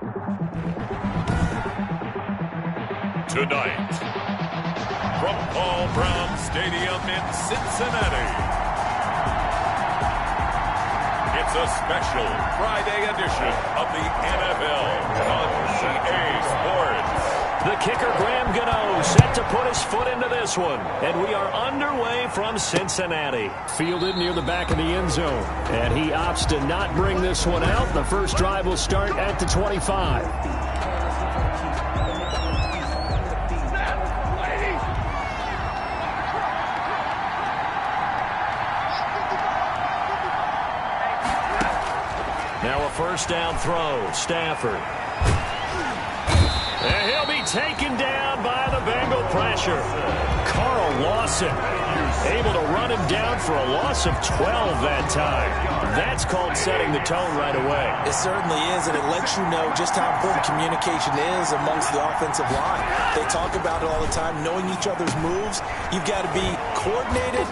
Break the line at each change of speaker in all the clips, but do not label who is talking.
Tonight, from Paul Brown Stadium in Cincinnati, it's a special Friday edition of the NFL on EA Sports.
The kicker, Graham Gano, set to put his foot into this one. And we are underway from Cincinnati. Fielded near the back of the end zone. And he opts to not bring this one out. The first drive will start at the 25. Now a first down throw. Stafford. And he'll be taken down by the Bengal pressure. Carl Lawson able to run him down for a loss of 12 that time. That's called setting the tone right away.
It certainly is, and it lets you know just how important communication is amongst the offensive line. They talk about it all the time, knowing each other's moves. You've got to be coordinated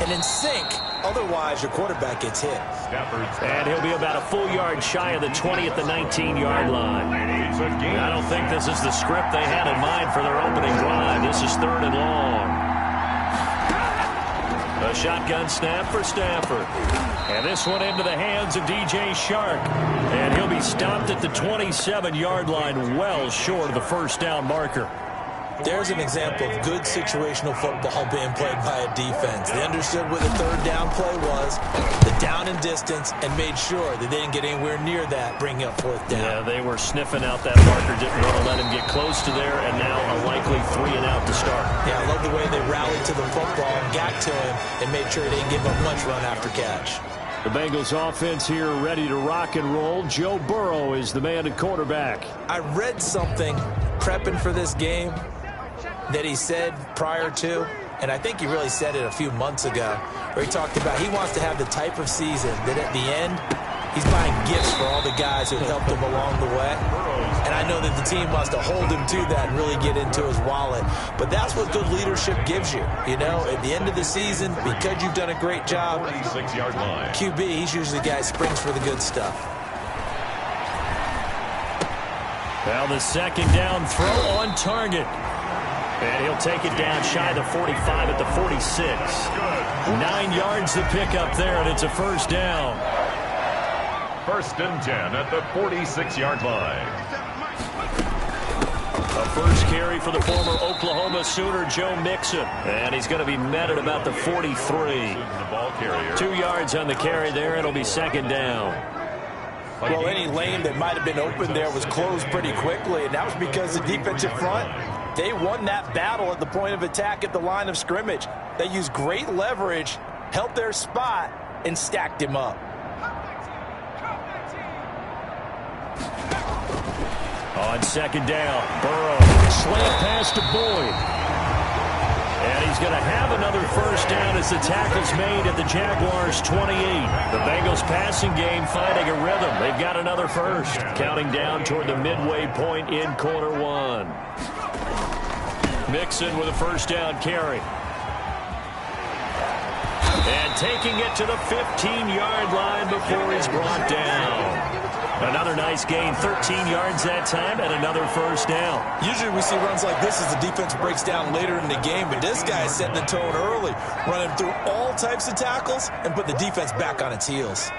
and in sync. Otherwise, your quarterback gets hit.
And he'll be about a full yard shy of the 20 at the 19-yard line. I don't think this is the script they had in mind for their opening drive. This is 3rd and long. A shotgun snap for Stafford. And this one into the hands of DJ Shark. And he'll be stopped at the 27-yard line, well short of the first down marker.
There's an example of good situational football being played by a defense. They understood where the 3rd down play was, the down and distance, and made sure that they didn't get anywhere near that, bringing up 4th down.
Yeah, they were sniffing out that marker, didn't want to let him get close to there, and now a likely 3 and out to start. Yeah,
I love the way they rallied to the football and got to him and made sure they didn't give up much run after catch.
The Bengals offense here ready to rock and roll. Joe Burrow is the man at quarterback.
I read something prepping for this game that he said prior to, and I think he really said it a few months ago, where he talked about he wants to have the type of season that at the end, he's buying gifts for all the guys who helped him along the way. And I know that the team wants to hold him to that and really get into his wallet. But that's what good leadership gives you. You know, at the end of the season, because you've done a great job, QB, he's usually the guy who springs for the good stuff.
Well, the second down throw on target. And he'll take it down shy of the 45 at the 46. 9 yards to pick up there, and it's a first down.
1st and 10 at the 46-yard line.
A first carry for the former Oklahoma Sooner, Joe Mixon. And he's going to be met at about the 43. 2 yards on the carry there. It'll be 2nd down.
Well, any lane that might have been open there was closed pretty quickly, and that was because the defensive front, they won that battle at the point of attack at the line of scrimmage. They used great leverage, held their spot, and stacked him up.
On 2nd down, Burrow, slant pass to Boyd. And he's going to have another first down as the tackle's made at the Jaguars' 28. The Bengals passing game finding a rhythm. They've got another first, counting down toward the midway point in quarter 1. Mixon with a first down carry. And taking it to the 15-yard line before he's brought down. Another nice gain, 13 yards that time, and another first down.
Usually we see runs like this as the defense breaks down later in the game, but this guy is setting the tone early, running through all types of tackles and put the defense back on its heels.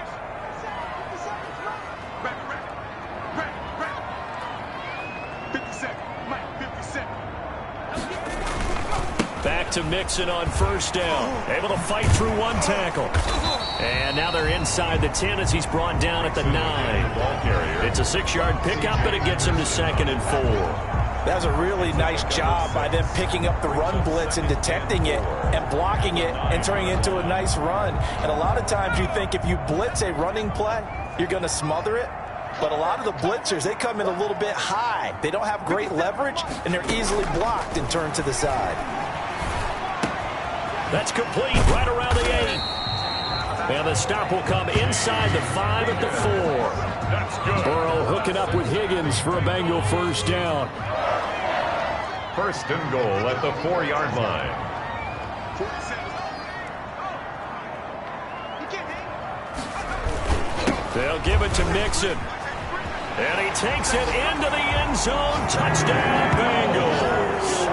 Back to Mixon on first down. Able to fight through one tackle. And now they're inside the 10 as he's brought down at the 9. It's a 6-yard pickup, but it gets him to 2nd and 4.
That was a really nice job by them picking up the run blitz and detecting it and blocking it and turning it into a nice run. And a lot of times you think if you blitz a running play, you're going to smother it. But a lot of the blitzers, they come in a little bit high. They don't have great leverage, and they're easily blocked and turned to the side.
That's complete right around the 8. And the stop will come inside the 5 at the 4.
That's good.
Burrow hooking up with Higgins for a Bengal first down.
1st and goal at the 4-yard line.
They'll give it to Mixon. And he takes it into the end zone. Touchdown, Bengals.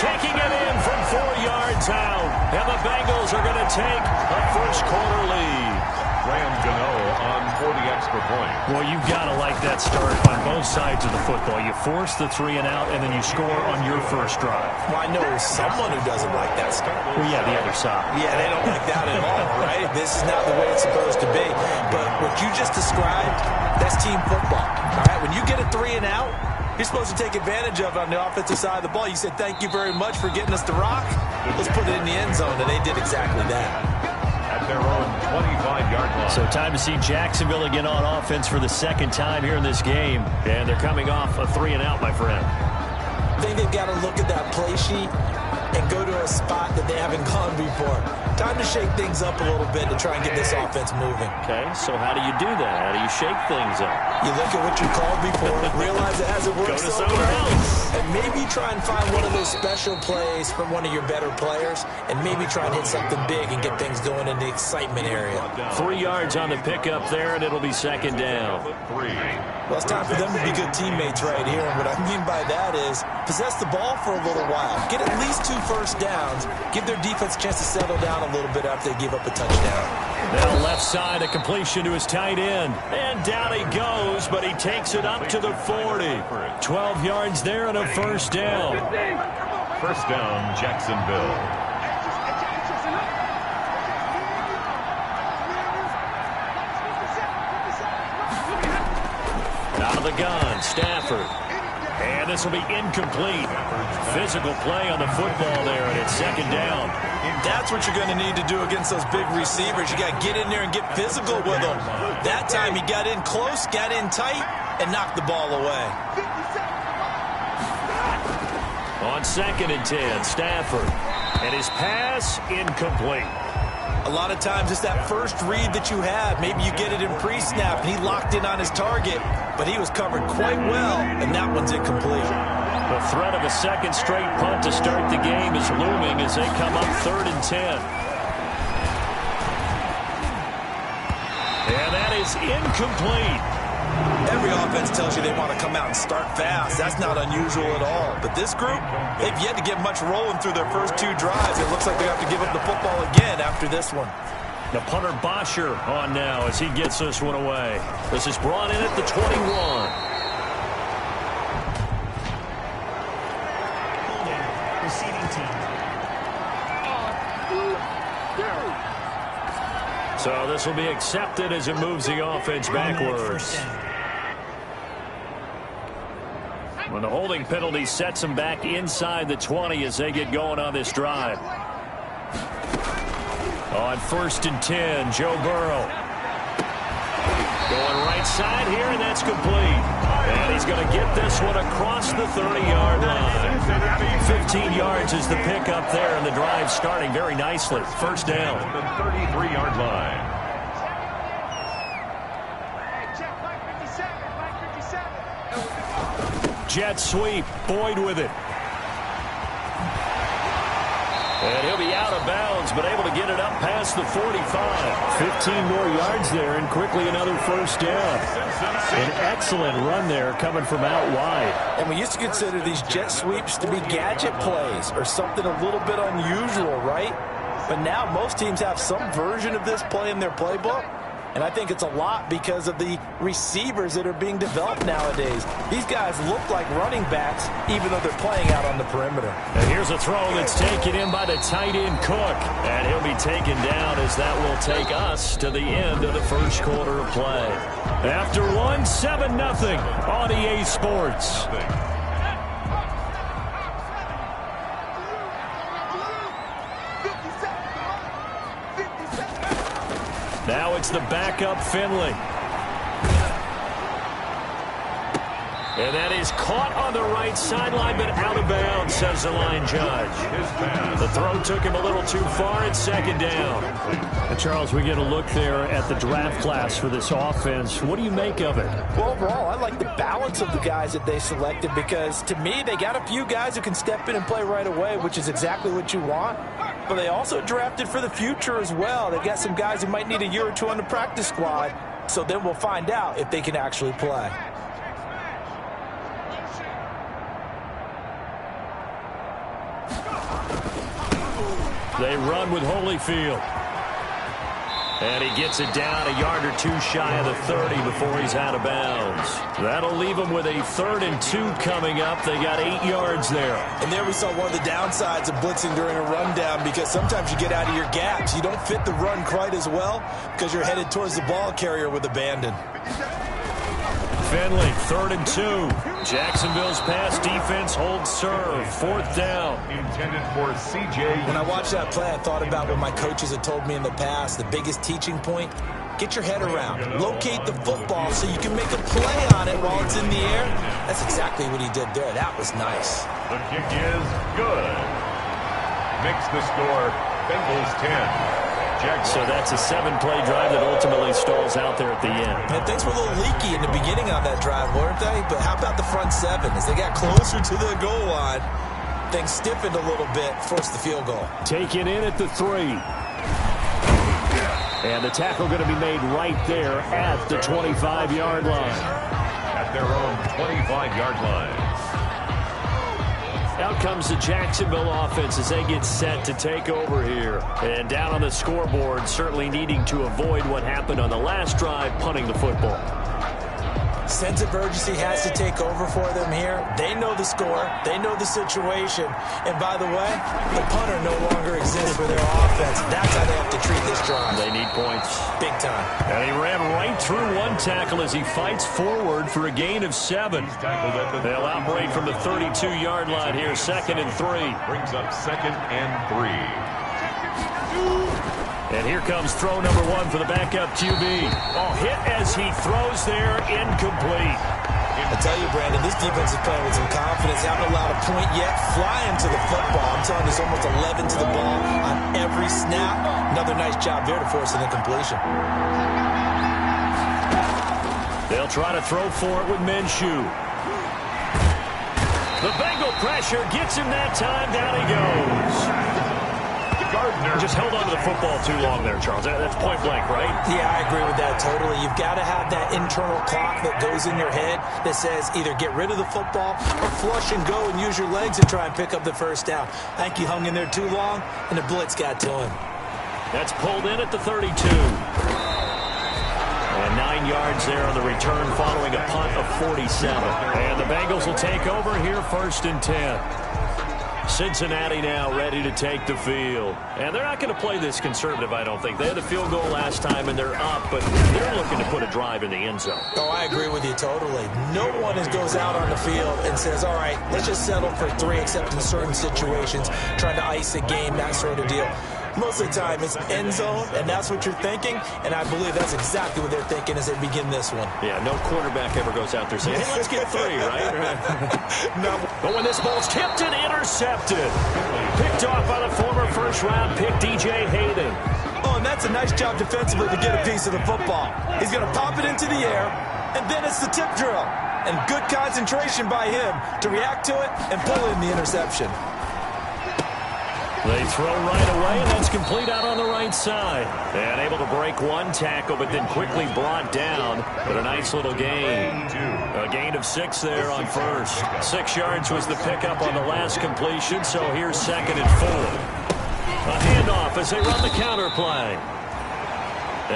Taking it in from 4 yards out. And the Bengals are going to take a first-quarter lead.
Graham Gano on for the extra point.
Well, you've got to like that start on both sides of the football. You force the 3 and out, and then you score on your first drive.
Well, I know someone who doesn't like that start.
Well, yeah, the other side.
Yeah, they don't like that at all, right? This is not the way it's supposed to be. But what you just described, that's team football. All right, when you get a 3 and out, you're supposed to take advantage of it on the offensive side of the ball. You said, thank you very much for getting us the rock. Let's put it in the end zone, and they did exactly that.
At their own 25-yard line.
So time to see Jacksonville again on offense for the second time here in this game. And they're coming off a 3 and out, my friend.
I think they've got to look at that play sheet and go to a spot that they haven't gone before. Time to shake things up a little bit to try and get this offense moving.
Okay, so how do you do that? How do you shake things up?
You look at what you called before, realize it hasn't worked
Go to
somewhere
else.
and maybe try and find one of those special plays from one of your better players, and maybe try and hit something big and get things going in the excitement area.
3 yards on the pickup there, and it'll be second down.
Well, it's time for them to be good teammates right here, and what I mean by that is possess the ball for a little while. Get at least 2 first downs. Give their defense a chance to settle down a little bit after they give up a touchdown.
Now left side, a completion to his tight end. And down he goes, but he takes it up to the 40. 12 yards there and a first down.
First down, Jacksonville.
Out of the gun, Stafford. And this will be incomplete. Physical play on the football there, and it's second down.
That's what you're going to need to do against those big receivers. You got to get in there and get physical with them. That time he got in close, got in tight, and knocked the ball away.
On 2nd and 10, Stafford. And his pass, incomplete.
A lot of times it's that first read that you have. Maybe you get it in pre-snap, and he locked in on his target, but he was covered quite well, and that one's incomplete.
The threat of a second straight punt to start the game is looming as they come up 3rd and 10. And that is incomplete.
Every offense tells you they want to come out and start fast. That's not unusual at all. But this group, they've yet to get much rolling through their first 2 drives. It looks like they have to give up the football again after this one.
The punter Bosher on now as he gets this one away. This is brought in at the 21. So this will be accepted as it moves the offense backwards. When the holding penalty sets them back inside the 20 as they get going on this drive. On 1st and 10, Joe Burrow. Going right side here, and that's complete. And he's going to get this one across the 30-yard line. 15 yards is the pickup there, and the drive starting very nicely. First down.
The 33-yard line.
Jet sweep. Boyd with it. And he'll be out of bounds, but able to get it up past the 45. 15 more yards there, and quickly another first down. An excellent run there coming from out wide.
And we used to consider these jet sweeps to be gadget plays or something a little bit unusual, right? But now most teams have some version of this play in their playbook. And I think it's a lot because of the receivers that are being developed nowadays. These guys look like running backs, even though they're playing out on the perimeter.
And here's a throw that's taken in by the tight end Cook. And he'll be taken down as that will take us to the end of the first quarter of play. After one, 7-0 on EA Sports. Now it's the backup Finley. And that is caught on the right sideline, but out of bounds, says the line judge. The throw took him a little too far. It's second down. And Charles, we get a look there at the draft class for this offense. What do you make of it?
Well, overall, I like the balance of the guys that they selected because, to me, they got a few guys who can step in and play right away, which is exactly what you want. But they also drafted for the future as well. They've got some guys who might need a year or two on the practice squad, so then we'll find out if they can actually play.
They run with Holyfield. And he gets it down a yard or two shy of the 30 before he's out of bounds. That'll leave him with a 3rd and 2 coming up. They got 8 yards there.
And there we saw one of the downsides of blitzing during a rundown, because sometimes you get out of your gaps. You don't fit the run quite as well because you're headed towards the ball carrier with abandon.
Finley, 3rd and 2. Jacksonville's pass defense holds serve. 4th down.
Intended for C.J.
When I watched that play, I thought about what my coaches had told me in the past. The biggest teaching point, get your head around. Locate the football so you can make a play on it while it's in the air. That's exactly what he did there. That was nice.
The kick is good. Makes the score Bengals 10.
So that's a 7-play drive that ultimately stalls out there at the end.
And things were a little leaky in the beginning on that drive, weren't they? But how about the front 7? As they got closer to the goal line, things stiffened a little bit, forced the field goal.
Taken in at the 3. And the tackle going to be made right there at the 25-yard line.
At their own 25-yard line.
Out comes the Jacksonville offense as they get set to take over here. And down on the scoreboard, certainly needing to avoid what happened on the last drive, punting the football.
Sense of urgency has to take over for them here. They know the score. They know the situation. And by the way, the punter no longer exists for their offense. That's how they have to treat this drive.
They need points.
Big time.
And he ran right through one tackle as he fights forward for a gain of 7. They'll operate from the 32-yard line here, 2nd and 3.
Brings up 2nd and 3.
And here comes throw number 1 for the backup QB. Oh, hit as he throws there, incomplete.
I tell you, Brandon, this defense is playing with some confidence. Haven't allowed a point yet. Flying to the football. I'm telling you, there's almost 11 to the ball on every snap. Another nice job there to force an incompletion.
They'll try to throw for it with Minshew. The Bengal pressure gets him that time. Down he goes. Just held on to the football too long there, Charles. That's point blank, right?
Yeah, I agree with that totally. You've got to have that internal clock that goes in your head that says either get rid of the football or flush and go and use your legs and try and pick up the first down. I think he hung in there too long, and the blitz got to him.
That's pulled in at the 32. And 9 yards there on the return following a punt of 47. And the Bengals will take over here, 1st and 10. Cincinnati now ready to take the field. And they're not going to play this conservative, I don't think. They had a field goal last time, and they're up, but they're looking to put a drive in the end zone.
Oh, I agree with you totally. No one goes out on the field and says, all right, let's just settle for 3, except in certain situations, trying to ice a game, that sort of deal. Most of the time, it's end zone, and that's what you're thinking, and I believe that's exactly what they're thinking as they begin this one.
Yeah, no quarterback ever goes out there saying, hey, let's get 3, right?
No.
But when this ball's tipped and intercepted, picked off by the former first-round pick, DJ Hayden.
Oh, and that's a nice job defensively to get a piece of the football. He's going to pop it into the air, and then it's the tip drill. And good concentration by him to react to it and pull in the interception.
They throw right away, and that's complete out on the right side. And able to break one tackle, but then quickly brought down. But a nice little gain. A gain of 6 there on first. 6 yards was the pickup on the last completion, so here's 2nd and 4. A handoff as they run the counter play.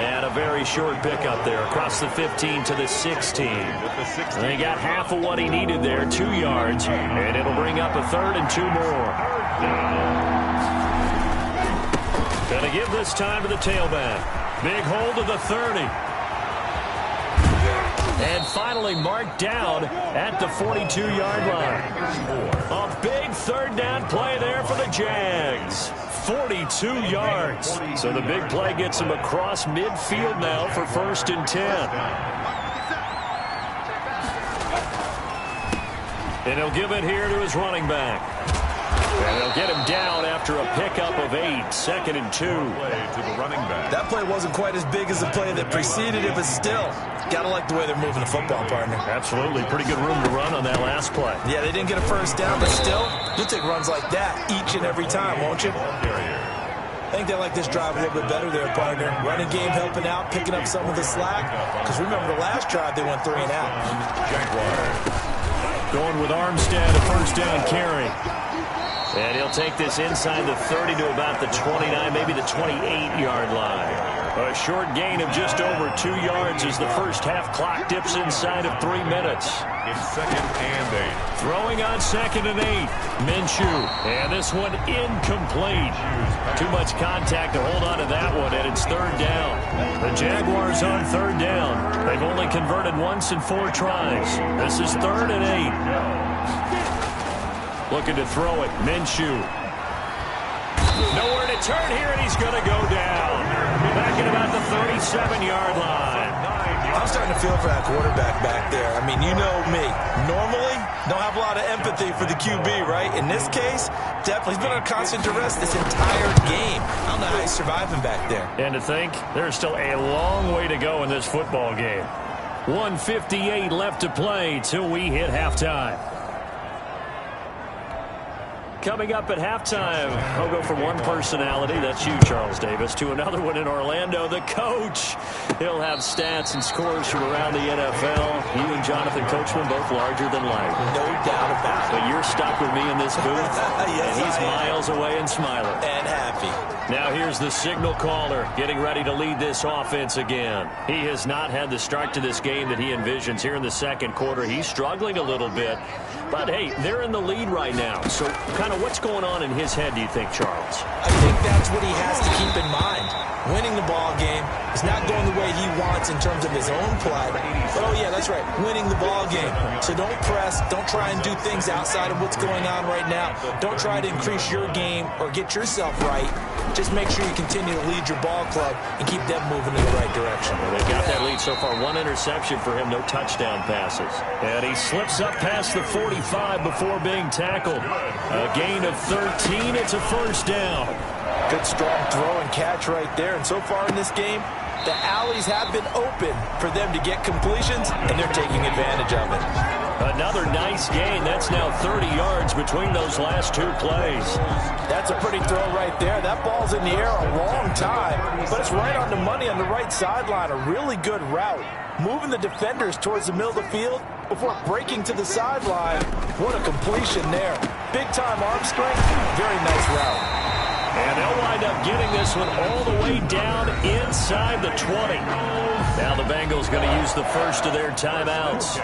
And a very short pickup there across the 15 to the 16. And they got half of what he needed there, 2 yards, and it'll bring up a 3rd and 2 more. Gonna give this time to the tailback. Big hold of the 30. And finally marked down at the 42-yard line. A big 3rd down play there for the Jags. 42 yards. So the big play gets him across midfield now for 1st and 10. And he'll give it here to his running back. And they'll get him down after a pickup of 8. 2nd and 2.
To the running back.
That play wasn't quite as big as the play that preceded it, but still, gotta like the way they're moving the football, partner.
Absolutely. Pretty good room to run on that last play.
Yeah, they didn't get a first down, but still, you'll take runs like that each and every time, won't you? I think they like this drive a little bit better there, partner. Running game helping out, picking up some of the slack. Because remember, the last drive, they went 3 and out.
Jaguars.
Going with Armstead, a 1st down carry. And he'll take this inside the 30 to about the 29, maybe the 28-yard line. A short gain of just over 2 yards as the first half clock dips inside of 3 minutes.
It's 2nd and 8.
Throwing on 2nd and 8. Minshew. And this one incomplete. Too much contact to hold on to that one, and it's 3rd down. The Jaguars on 3rd down. They've only converted once in 4 tries. This is 3rd and 8. Looking to throw it. Minshew. Nowhere to turn here, and he's going to go down. Back at about the 37-yard line.
I'm starting to feel for that quarterback back there. I mean, you know me. Normally, don't have a lot of empathy for the QB, right? In this case, definitely. He's been under constant duress this entire game. I don't know how he's surviving back there.
And to think, there's still a long way to go in this football game. 1:58 left to play till we hit halftime. Coming up at halftime, I'll go from one personality, that's you, Charles Davis, to another one in Orlando, the coach. He'll have stats and scores from around the NFL. You and Jonathan Coachman, both larger than life.
No doubt about it.
But you're stuck with me in this booth,
yes,
and he's miles away and smiling.
And happy.
Now here's the signal caller getting ready to lead this offense again. He has not had the start to this game that he envisions here in the second quarter. He's struggling a little bit. But, hey, they're in the lead right now. So kind of what's going on in his head, do you think, Charles?
I think that's what he has to keep in mind. Winning the ball game is not going the way he wants in terms of his own play. But, oh, yeah, that's right, winning the ball game. So don't press. Don't try and do things outside of what's going on right now. Don't try to increase your game or get yourself right. Just make sure you continue to lead your ball club and keep them moving in the right direction.
Well, they've got that lead so far. 1 interception for him, no touchdown passes. And he slips up past the 45 before being tackled. A gain of 13. It's a first down.
Good strong throw and catch right there. And so far in this game, the alleys have been open for them to get completions, and they're taking advantage of it.
Another nice gain. That's now 30 yards between those last 2 plays.
That's a pretty throw right there. That ball's in the air a long time, but it's right on the money on the right sideline. A really good route. Moving the defenders towards the middle of the field before breaking to the sideline. What a completion there. Big-time arm strength. Very nice route.
And they'll wind up getting this one all the way down inside the 20. Now the Bengals going to use the first of their timeouts,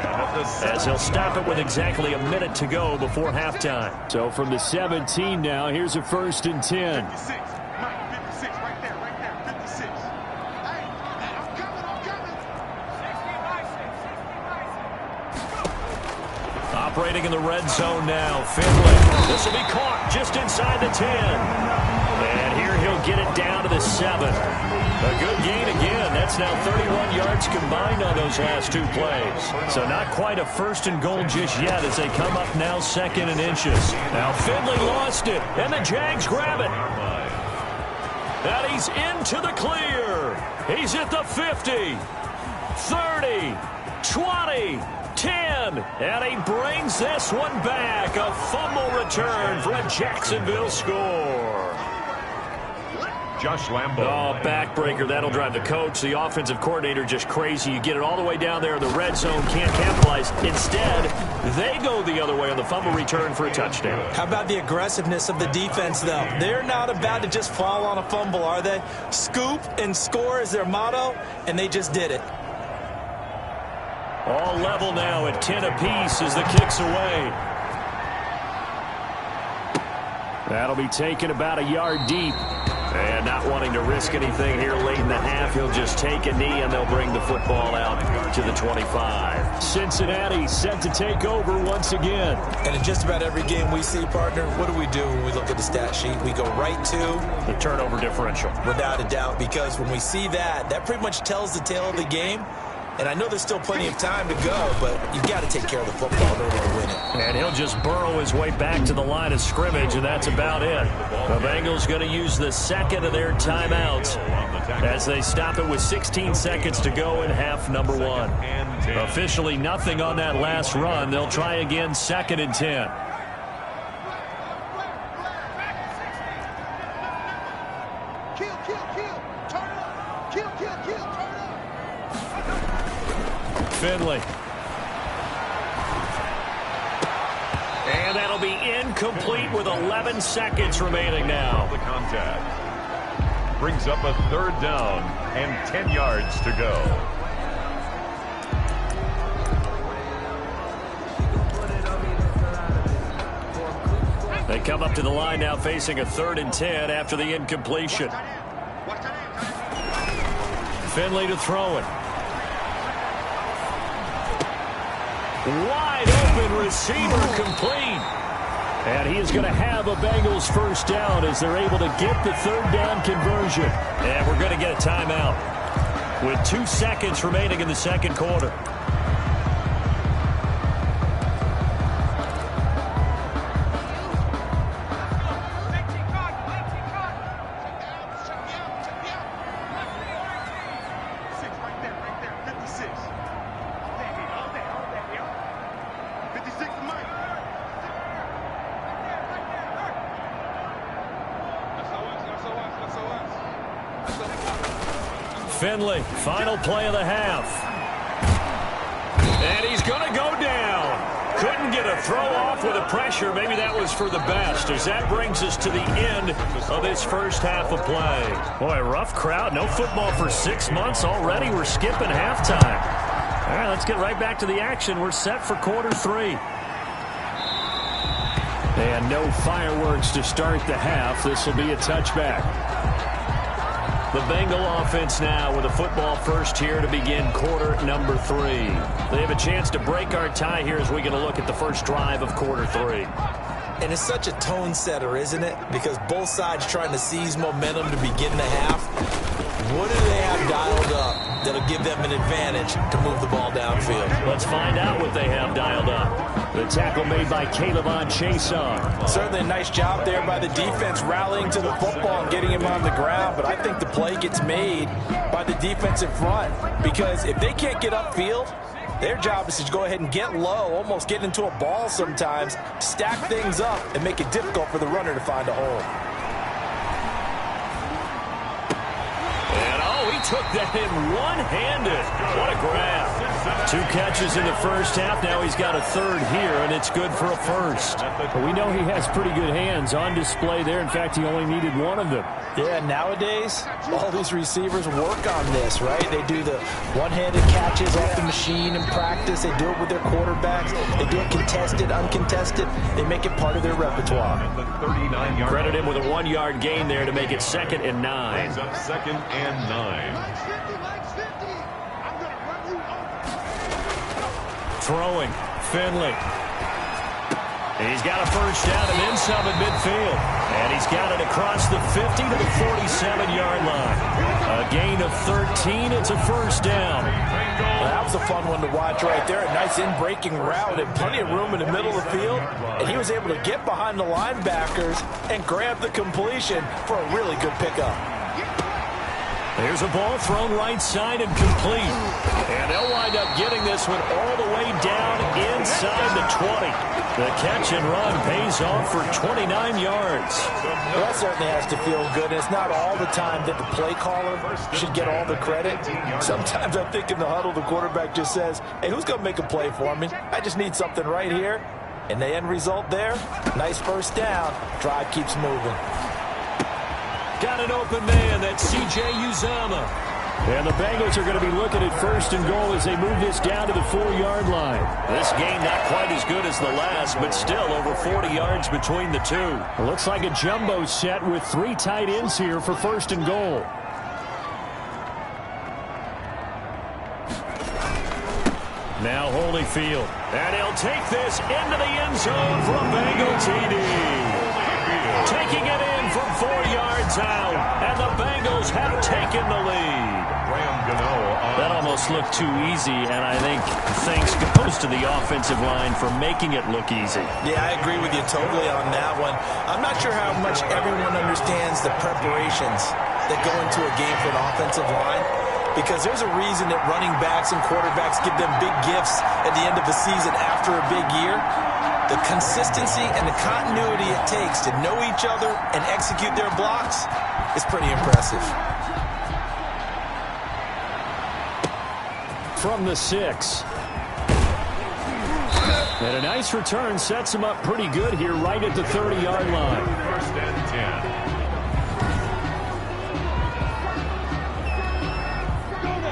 as they'll stop it with exactly a minute to go before halftime. So from the 17 now, here's a 1st and 10.
56. Mike, 56. Right there. 56. Hey, I'm coming. 60.
Operating in the red zone now. Finley. This will be caught just inside the 10. And here he'll get it down to the 7. A good gain again. That's now 31 yards combined on those last 2 plays. So not quite a 1st and goal just yet as they come up now 2nd and inches. Now Finley lost it, and the Jags grab it. And he's into the clear. He's at the 50, 30, 20, 10, and he brings this one back. A fumble return for a Jacksonville score.
Josh Lambo.
Oh, backbreaker. That'll drive the coach, the offensive coordinator, just crazy. You get it all the way down there in the red zone, can't capitalize. Instead, they go the other way on the fumble return for a touchdown.
How about the aggressiveness of the defense, though? They're not about to just fall on a fumble, are they? Scoop and score is their motto, and they just did it.
All level now at 10 apiece as the kick's away. That'll be taken about a yard deep. And not wanting to risk anything here late in the half, he'll just take a knee and they'll bring the football out to the 25. Cincinnati set to take over once again.
And in just about every game we see, partner, what do when we look at the stat sheet? We go right to
the turnover differential.
Without a doubt, because when we see that, that pretty much tells the tale of the game. And I know there's still plenty of time to go, but you've got to take care of the football in order to win it.
And he'll just burrow his way back to the line of scrimmage, and that's about it. The Bengals going to use the 2nd of their timeouts as they stop it with 16 seconds to go in half number 1. Officially nothing on that last run. They'll try again 2nd and 10. Finley. And that'll be incomplete with 11 seconds remaining now.
The contact brings up a 3rd down and 10 yards to go.
They come up to the line now facing a 3rd and 10 after the incompletion. Finley to throw it. Wide open receiver complete. And he is going to have a Bengals 1st down as they're able to get the 3rd down conversion. And we're going to get a timeout with 2 seconds remaining in the 2nd quarter. Finley, final play of the half. And he's going to go down. Couldn't get a throw off with the pressure. Maybe that was for the best, as that brings us to the end of this 1st half of play. Boy, rough crowd. No football for 6 months already. We're skipping halftime. All right, let's get right back to the action. We're set for quarter 3. And no fireworks to start the half. This will be a touchback. The Bengal offense now with a football first here to begin quarter number 3. They have a chance to break our tie here as we get a look at the first drive of quarter 3.
And it's such a tone setter, isn't it? Because both sides trying to seize momentum to begin the half. What do they have dialed up that'll give them an advantage to move the ball downfield?
Let's find out what they have dialed up. The tackle made by Caleb on Chason.
Certainly a nice job there by the defense rallying to the football and getting him on the ground. But I think the play gets made by the defensive front. Because if they can't get upfield, their job is to go ahead and get low, almost get into a ball sometimes, stack things up, and make it difficult for the runner to find a hole.
Took that in one-handed. What a grab. 2 catches in the first half. Now he's got a 3rd here, and it's good for a 1st.
But we know he has pretty good hands on display there. In fact, he only needed 1 of them.
Yeah, nowadays, all these receivers work on this, right? They do the one-handed catches off the machine in practice. They do it with their quarterbacks. They do it contested, uncontested. They make it part of their repertoire.
Credit him with a 1-yard gain there to make it 2nd and 9.
2nd and 9.
Throwing, Finley. He's got a 1st down and then some at midfield. And he's got it across the 50 to the 47-yard line. A gain of 13. It's a 1st down.
Well, that was a fun one to watch right there. A nice in-breaking route and plenty of room in the middle of the field. And he was able to get behind the linebackers and grab the completion for a really good pickup.
There's a ball thrown right side and complete. And they'll wind up getting this one all the way down inside the 20. The catch and run pays off for 29 yards.
Well, that certainly has to feel good. And it's not all the time that the play caller should get all the credit. Sometimes I think in the huddle, the quarterback just says, hey, who's going to make a play for me? I just need something right here. And the end result there, nice 1st down. Drive keeps moving.
Got an open man. That's C.J. Uzama.
And the Bengals are going to be looking at 1st and goal as they move this down to the 4-yard line.
This game not quite as good as the last, but still over 40 yards between the two.
It looks like a jumbo set with 3 tight ends here for 1st and goal.
Now Holyfield. And he'll take this into the end zone for a Bengal TD. Taking it in from 4 yards out, and the Bengals have taken the lead. That almost looked too easy, and I think thanks goes to the offensive line for making it look easy.
Yeah, I agree with you totally on that one. I'm not sure how much everyone understands the preparations that go into a game for an offensive line, because there's a reason that running backs and quarterbacks give them big gifts at the end of the season after a big year. The consistency and the continuity it takes to know each other and execute their blocks is pretty impressive.
From the 6. And a nice return sets him up pretty good here right at the 30-yard line.
First and 10.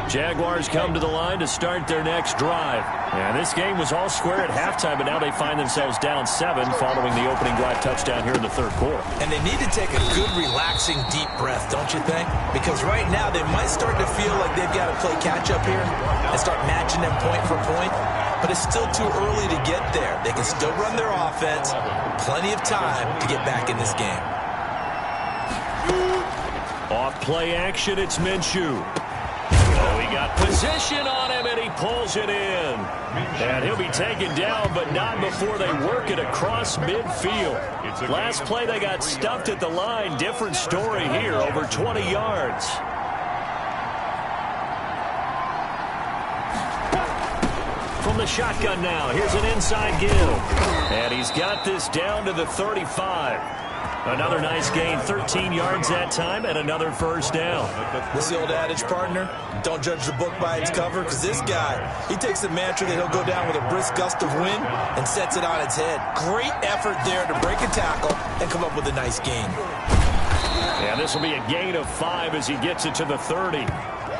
Jaguars come to the line to start their next drive. And this game was all square at halftime, but now they find themselves down 7 following the opening drive touchdown here in the third quarter.
And they need to take a good, relaxing, deep breath, don't you think? Because right now they might start to feel like they've got to play catch-up here and start matching them point for point. But it's still too early to get there. They can still run their offense. Plenty of time to get back in this game.
Off play action, it's Minshew. Oh, he got position on him, and he pulls it in. And he'll be taken down, but not before they work it across midfield. Last play, they got stuffed at the line. Different story here, over 20 yards. From the shotgun now, here's an inside give. And he's got this down to the 35. Another nice gain, 13 yards that time, and another first down.
What's the old adage, partner? Don't judge the book by its cover, because this guy, he takes the mantra that he'll go down with a brisk gust of wind and sets it on its head. Great effort there to break a tackle and come up with a nice gain.
And this will be a gain of 5 as he gets it to the 30.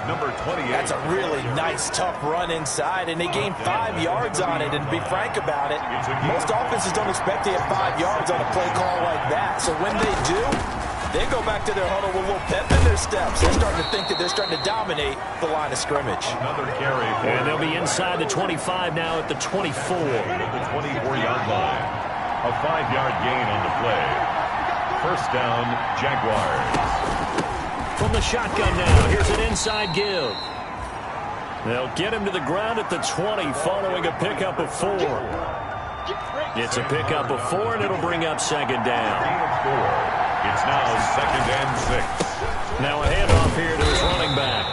Number 28.
That's a really nice, tough run inside, and they gained 5 yards on it. And to be frank about it, most offenses don't expect to get 5 yards on a play call like that. So when they do, they go back to their huddle with a little pep in their steps. They're starting to think that they're starting to dominate the line of scrimmage.
Another carry.
And they'll be inside the 25 now at the 24.
At the 24-yard line. A 5-yard gain on the play. First down, Jaguars.
From the shotgun now, here's an inside give. They'll get him to the ground at the 20 following a pickup of 4. It's a pickup of 4, and it'll bring up second down.
Gain of 4. It's now second and 6.
Now a handoff here to his running back.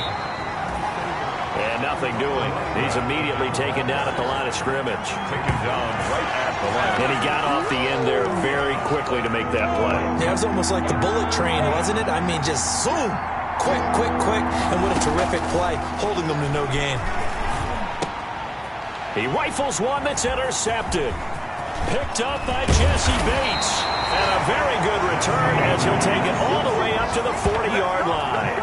And nothing doing. He's immediately taken down at the line of scrimmage.
Taken down right at the line.
And he got off the end there very quickly to make that play.
Yeah, it was almost like the bullet train, wasn't it? I mean, just zoom. Quick, quick, quick. And what a terrific play, holding them to no gain.
He rifles one that's intercepted. Picked up by Jesse Bates. And a very good return as he'll take it all the way up to the 40-yard line.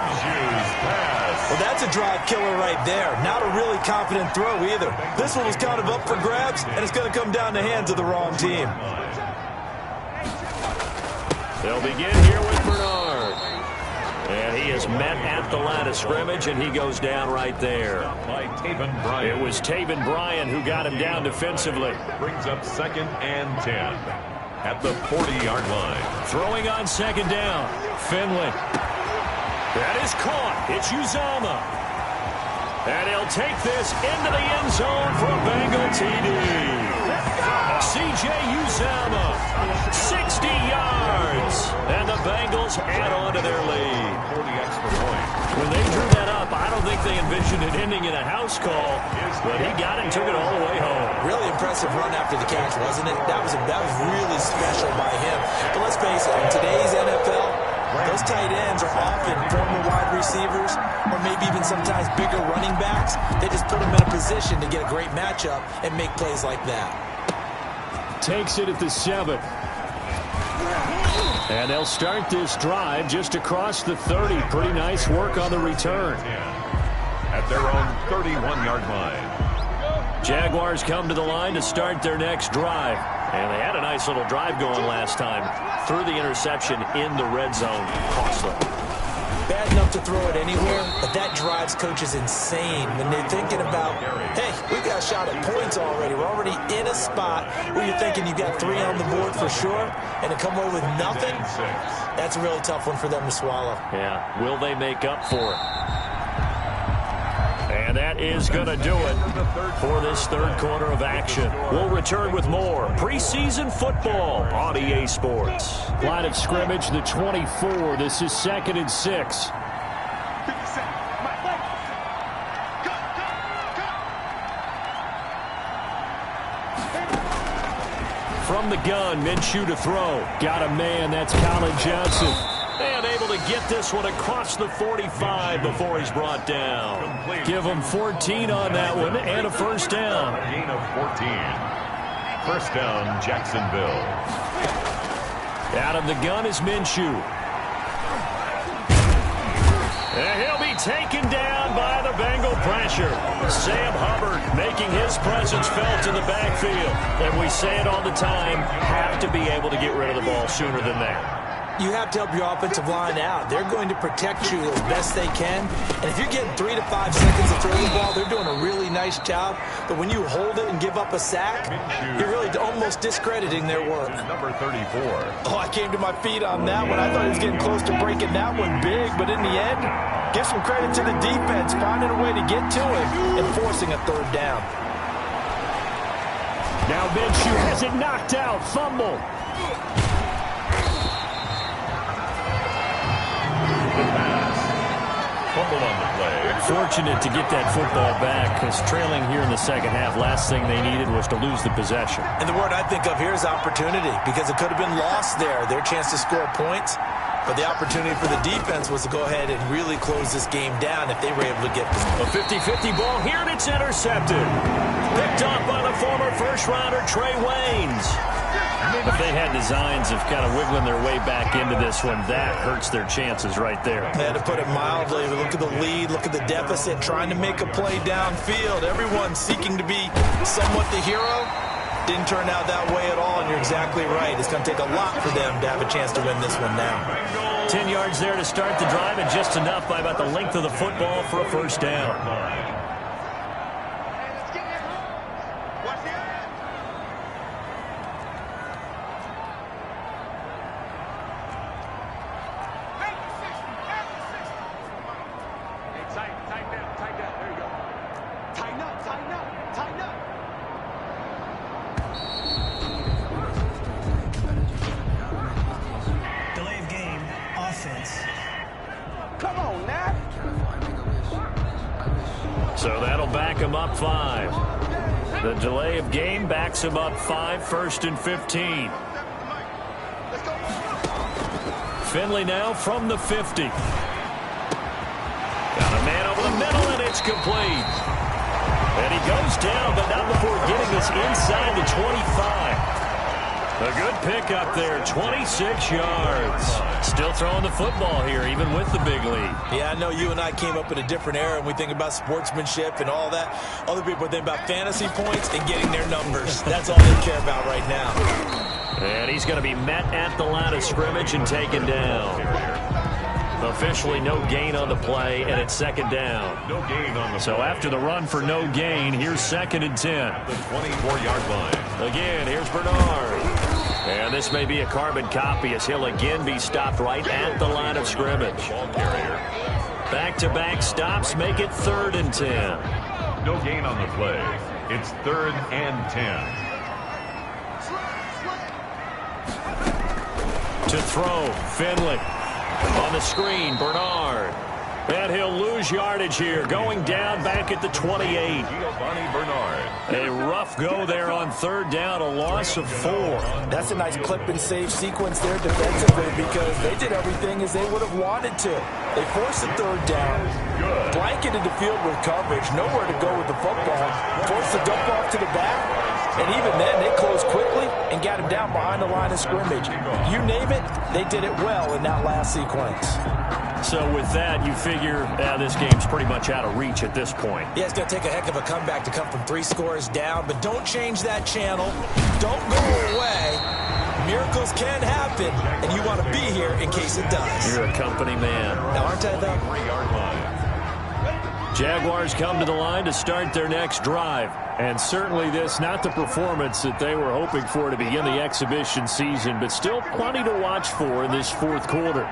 Well, that's a drive killer right there. Not a really confident throw either. This one was kind of up for grabs, and it's going to come down the hands of the wrong team.
They'll begin here with Bernard. And he is met at the line of scrimmage, and he goes down right there.
By Taven Bryan.
It was Taven Bryan who got him down defensively.
Brings up second and 10 at the 40-yard line.
Throwing on second down, Finley. That is caught. It's Uzama. And he'll take this into the end zone for a Bengal TD. C.J. Uzama, 60 yards. And the Bengals add on to their lead.
40 extra points.
When they drew that up, I don't think they envisioned it ending in a house call, but he got it and took it all the way home.
Really impressive run after the catch, wasn't it? That was really special by him. But let's face it, in today's NFL, those tight ends are often former wide receivers or maybe even sometimes bigger running backs. They just put them in a position to get a great matchup and make plays like that.
Takes it at the 7. And they'll start this drive just across the 30. Pretty nice work on the return.
At their own 31-yard line.
Jaguars come to the line to start their next drive. And they had a nice little drive going last time. Threw the interception in the red zone. Cost them.
Bad enough to throw it anywhere, but that drives coaches insane when they're thinking about, hey, we've got a shot at points already. We're already in a spot where you're thinking you've got 3 on the board for sure, and to come away with nothing, that's a really tough one for them to swallow.
Yeah, will they make up for it? And that is going to do it for this third quarter of action. We'll return with more preseason football on EA Sports.
Line of scrimmage, the 24. This is 2nd and 6.
57. Mike. Go.
From the gun, Minshew to throw.
Got a man, that's Colin Johnson.
And able to get this one across the 45 before he's brought down.
Give him 14 on that one and a first down.
A gain of 14. First down, Jacksonville.
Out of the gun is Minshew. And he'll be taken down by the Bengal pressure. Sam Hubbard making his presence felt in the backfield. And we say it all the time, have to be able to get rid of the ball sooner than that.
You have to help your offensive line out. They're going to protect you as best they can. And if you're getting 3 to 5 seconds to throw the ball, they're doing a really nice job. But when you hold it and give up a sack, you're really almost discrediting their work.
Number 34.
Oh, I came to my feet on that one. I thought he was getting close to breaking that one big. But in the end, give some credit to the defense, finding a way to get to him and forcing a third down.
Now Minshew has it knocked out. Fumble.
Fumble on the play.
Fortunate to get that football back because trailing here in the second half, last thing they needed was to lose the possession.
And the word I think of here is opportunity because it could have been lost there. Their chance to score points. But the opportunity for the defense was to go ahead and really close this game down if they were able to get
A 50-50 ball here, and it's intercepted. Picked up by the former first-rounder Trey Waynes. If they had designs of kind of wiggling their way back into this one, that hurts their chances right there.
They had to put it mildly. Look at the lead. Look at the deficit. Trying to make a play downfield. Everyone seeking to be somewhat the hero. Didn't turn out that way at all, and you're exactly right. It's going to take a lot for them to have a chance to win this one now.
10 yards there to start the drive, and just enough by about the length of the football for a first down.
Come on, Nat.
So that'll back him up 5. The delay of game backs him up 5, 1st and 15. Finley now from the 50. Got a man over the middle, and it's complete. And he goes down, but not before getting us inside the 25. A good pickup there, 26 yards. Still throwing the football here, even with the big lead.
Yeah, I know you and I came up in a different era, and we think about sportsmanship and all that. Other people think about fantasy points and getting their numbers. That's all they care about right now.
And he's going to be met at the line of scrimmage and taken down. Officially no gain on the play, and it's second down.
No gain on the
So after the run for no gain, here's 2nd and 10.
The 24-yard line.
Again, here's Bernard. And this may be a carbon copy as he'll again be stopped right at the line of scrimmage.
Ball carrier.
Back-to-back stops make it 3rd and 10.
No gain on the play. It's 3rd and 10.
To throw, Finley. On the screen, Bernard. And he'll lose yardage here, going down back at the 28.
Giovanni Bernard.
A rough go there on 3rd down, a loss of 4.
That's a nice clip and save sequence there defensively because they did everything as they would have wanted to. They forced the 3rd down, blanketed the field with coverage, nowhere to go with the football, forced the dump off to the back, and even then they closed quickly and got him down behind the line of scrimmage. You name it, they did it well in that last sequence.
So with that, you figure this game's pretty much out of reach at this point.
Yeah, it's going to take a heck of a comeback to come from 3 scores down, but don't change that channel. Don't go away. Miracles can happen, and you want to be here in case it does.
You're a company man.
Now, aren't I, though?
3-yard line.
Jaguars come to the line to start their next drive. And certainly this, not the performance that they were hoping for to begin the exhibition season, but still plenty to watch for in this 4th quarter.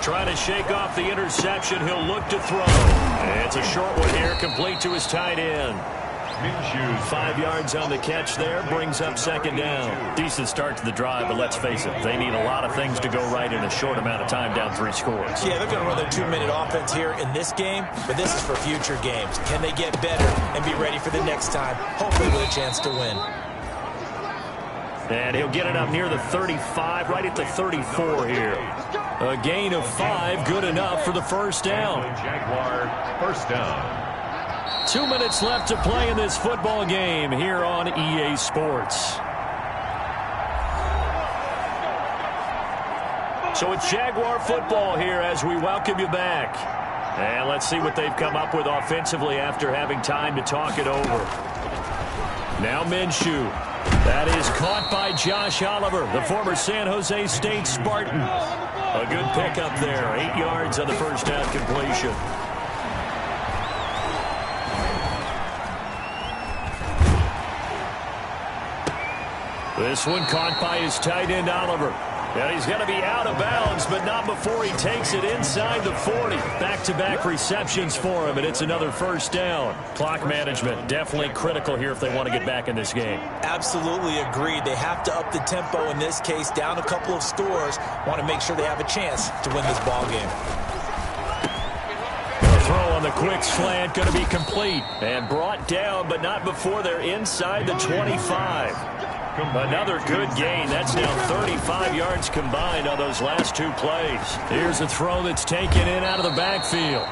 Trying to shake off the interception. He'll look to throw. It's a short one here, complete to his tight end.
Minshew.
5 yards on the catch there, brings up 2nd down. Decent start to the drive, but let's face it, they need a lot of things to go right in a short amount of time, down 3 scores.
Yeah, they're going to run their 2-minute offense here in this game, but this is for future games. Can they get better and be ready for the next time, hopefully with a chance to win?
And he'll get it up near the 35, right at the 34 here. A gain of 5, good enough for the first down.
Jaguar, first down.
2 minutes left to play in this football game here on EA Sports. So it's Jaguar football here as we welcome you back. And let's see what they've come up with offensively after having time to talk it over. Now Minshew. That is caught by Josh Oliver, the former San Jose State Spartan. A good pickup there. 8 yards on the first down completion. This one caught by his tight end, Oliver. And he's going to be out of bounds, but not before he takes it inside the 40. Back-to-back receptions for him, and it's another first down. Clock management, definitely critical here if they want to get back in this game.
Absolutely agreed. They have to up the tempo in this case, down a couple of scores. Want to make sure they have a chance to win this ball game.
Throw on the quick slant, going to be complete. And brought down, but not before they're inside the 25. Another good gain. That's now 35 yards combined on those last 2 plays. Here's a throw that's taken in out of the backfield.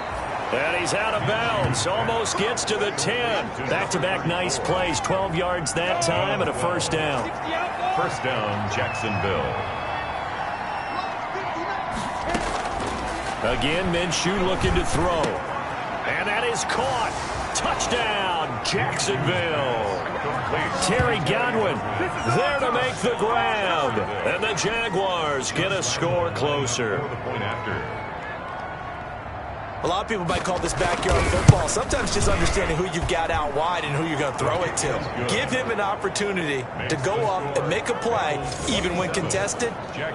And he's out of bounds. Almost gets to the 10. Back-to-back nice plays. 12 yards that time and a first down.
First down, Jacksonville.
Again, Minshew looking to throw. And that is caught. Touchdown, Jacksonville. Terry Godwin there to make the grab. And the Jaguars get a score closer.
A lot of people might call this backyard football. Sometimes just understanding who you've got out wide and who you're going to throw it to. Give him an opportunity to go up and make a play, even when contested.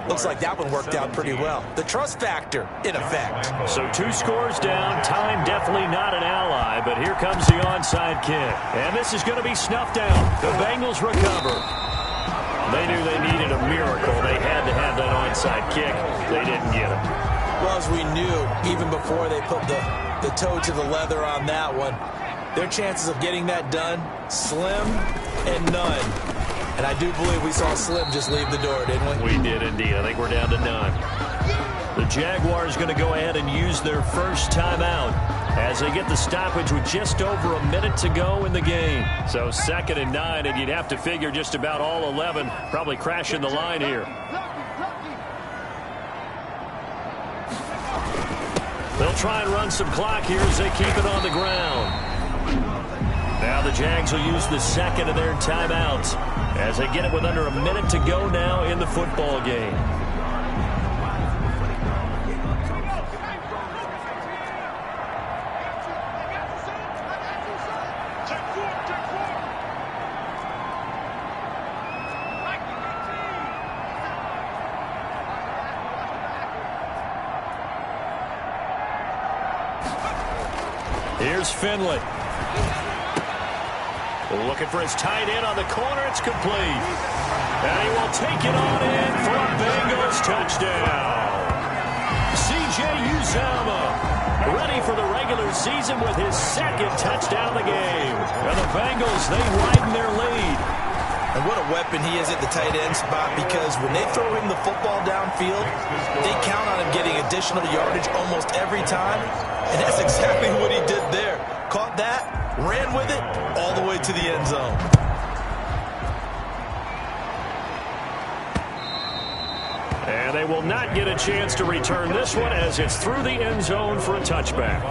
Looks like that one worked out pretty well. The trust factor in effect.
So 2 scores down. Time definitely not an ally, but here comes the onside kick. And this is going to be snuffed out. The Bengals recover. They knew they needed a miracle. They had to have that onside kick. They didn't get it.
Well, as we knew, even before they put the toe to the leather on that one, their chances of getting that done, slim and none. And I do believe we saw Slim just leave the door, didn't we?
We did indeed. I think we're down to none. The Jaguars going to go ahead and use their first timeout as they get the stoppage with just over a minute to go in the game. So 2nd and 9, and you'd have to figure just about all 11 probably crashing the line here. They'll try and run some clock here as they keep it on the ground. Now the Jags will use the second of their timeouts as they get it with under a minute to go now in the football game. Here's Finley. Looking for his tight end on the corner. It's complete. And he will take it on in for a Bengals touchdown. C.J. Uzomah ready for the regular season with his 2nd touchdown of the game. And the Bengals, they widen their lead.
And what a weapon he is at the tight end spot, because when they throw him the football downfield, they count on him getting additional yardage almost every time. And that's exactly what he did there. Caught that, ran with it, all the way to the end zone.
And they will not get a chance to return this one as it's through the end zone for a touchback.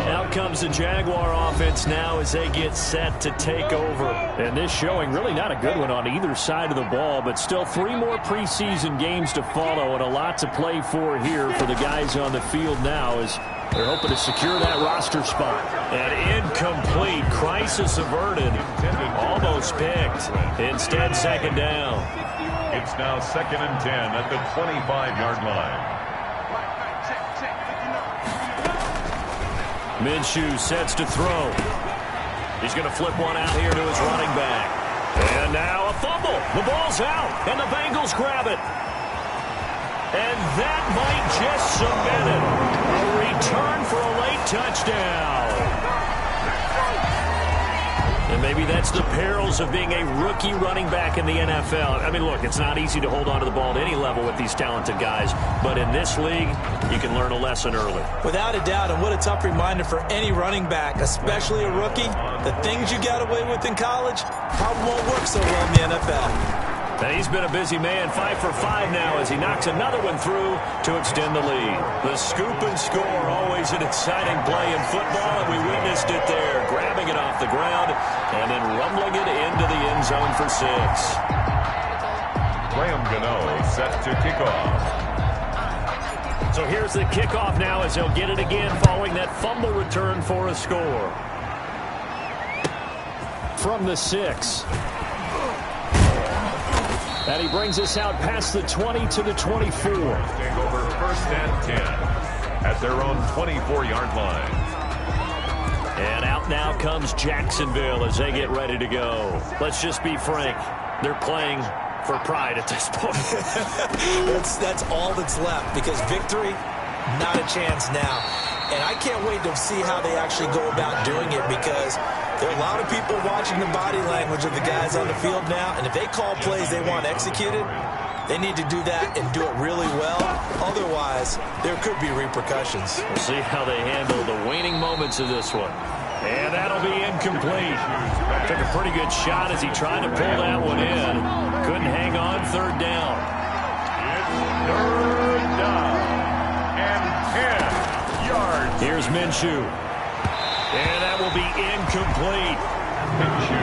Out comes the Jaguar offense now as they get set to take over. And this showing really not a good one on either side of the ball, but still 3 more preseason games to follow and a lot to play for here for the guys on the field now as they're hoping to secure that roster spot. And incomplete. Crisis averted. Almost picked. Instead, 2nd down.
It's now 2nd and 10 at the 25-yard line.
Minshew sets to throw. He's going to flip one out here to his running back. And now a fumble. The ball's out, and the Bengals grab it. And that might just cement it. A return for a late touchdown. And maybe that's the perils of being a rookie running back in the NFL. I mean, look, it's not easy to hold on to the ball at any level with these talented guys. But in this league, you can learn a lesson early.
Without a doubt, and what a tough reminder for any running back, especially a rookie. The things you got away with in college probably won't work so well in the NFL.
And he's been a busy man, 5 for 5 now as he knocks another one through to extend the lead. The scoop and score, always an exciting play in football, and we witnessed it there, grabbing it off the ground and then rumbling it into the end zone for 6.
Graham Gano set to kick off.
So here's the kickoff now as he'll get it again following that fumble return for a score.
From the 6. And he brings us out past the 20 to the 24.
Take over 1st and 10 at their own 24-yard line.
And out now comes Jacksonville as they get ready to go. Let's just be frank. They're playing for pride at this point.
That's all that's left, because victory, not a chance now. And I can't wait to see how they actually go about doing it, because there are a lot of people watching the body language of the guys on the field now, and if they call plays they want executed, they need to do that and do it really well. Otherwise, there could be repercussions.
We'll see how they handle the waning moments of this one. And that'll be incomplete. Took a pretty good shot as he tried to pull that one in. Couldn't hang on. 3rd down.
It's 3rd down and 10 yards.
Here's Minshew. And that will be incomplete.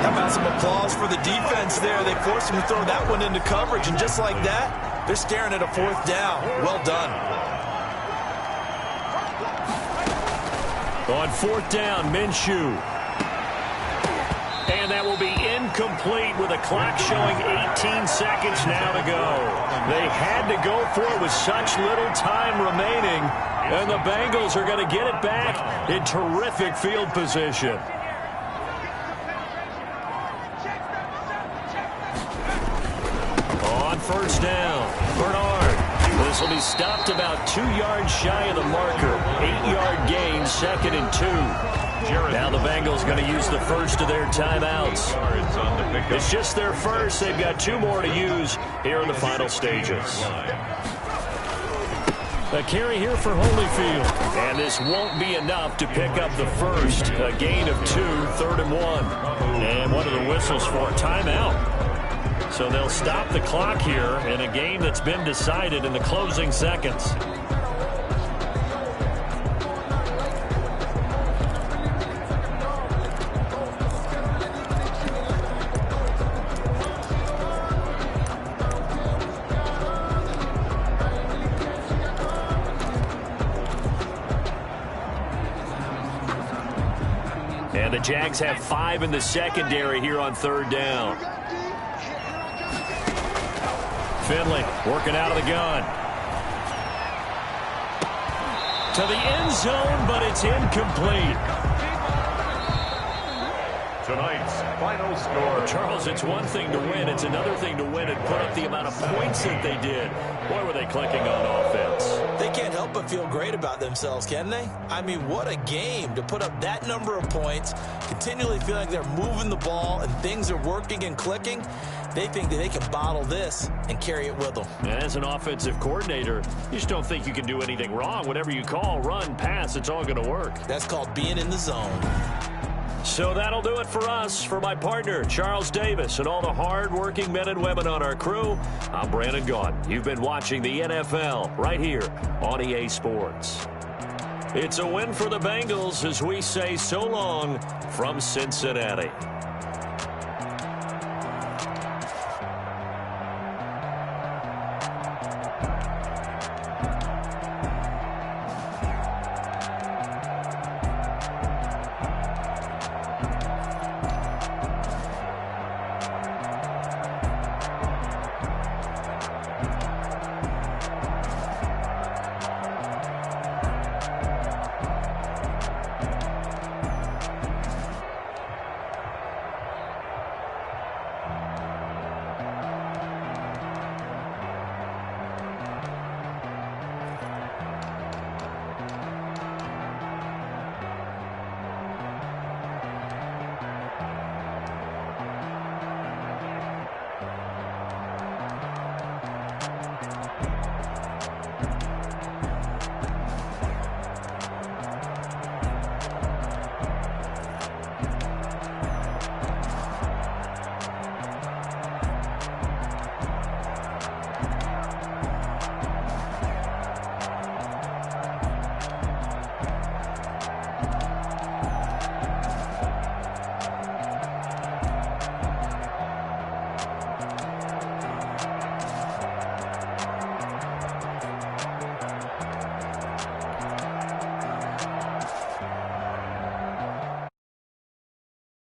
How about some applause for the defense there? They forced him to throw that one into coverage, and just like that, they're staring at a 4th down. Well done.
On 4th down, Minshew. And that will be incomplete with a clock showing 18 seconds now to go. They had to go for it with such little time remaining. And the Bengals are going to get it back in terrific field position. On 1st down, Bernard. This will be stopped about 2 yards shy of the marker. 8-yard gain, 2nd and 2. Now the Bengals going to use the first of their timeouts. It's just their first. They've got 2 more to use here in the final stages.
A carry here for Holyfield.
And this won't be enough to pick up the first. A gain of 2, 3rd and 1. And one of the whistles for a timeout. So they'll stop the clock here in a game that's been decided in the closing seconds. And the Jags have 5 in the secondary here on 3rd down. Finley working out of the gun. To the end zone, but it's incomplete.
Tonight's final score.
Charles, it's one thing to win. It's another thing to win and put up the amount of points that they did. Boy, were they clicking on offense.
They can't help but feel great about themselves, can they? I mean, what a game to put up that number of points, continually feel like they're moving the ball and things are working and clicking. They think that they can bottle this and carry it with them.
And as an offensive coordinator, you just don't think you can do anything wrong. Whatever you call, run, pass, it's all going to work.
That's called being in the zone.
So that'll do it for us. For my partner, Charles Davis, and all the hard-working men and women on our crew, I'm Brandon Gaudin. You've been watching the NFL right here on EA Sports. It's a win for the Bengals as we say so long from Cincinnati.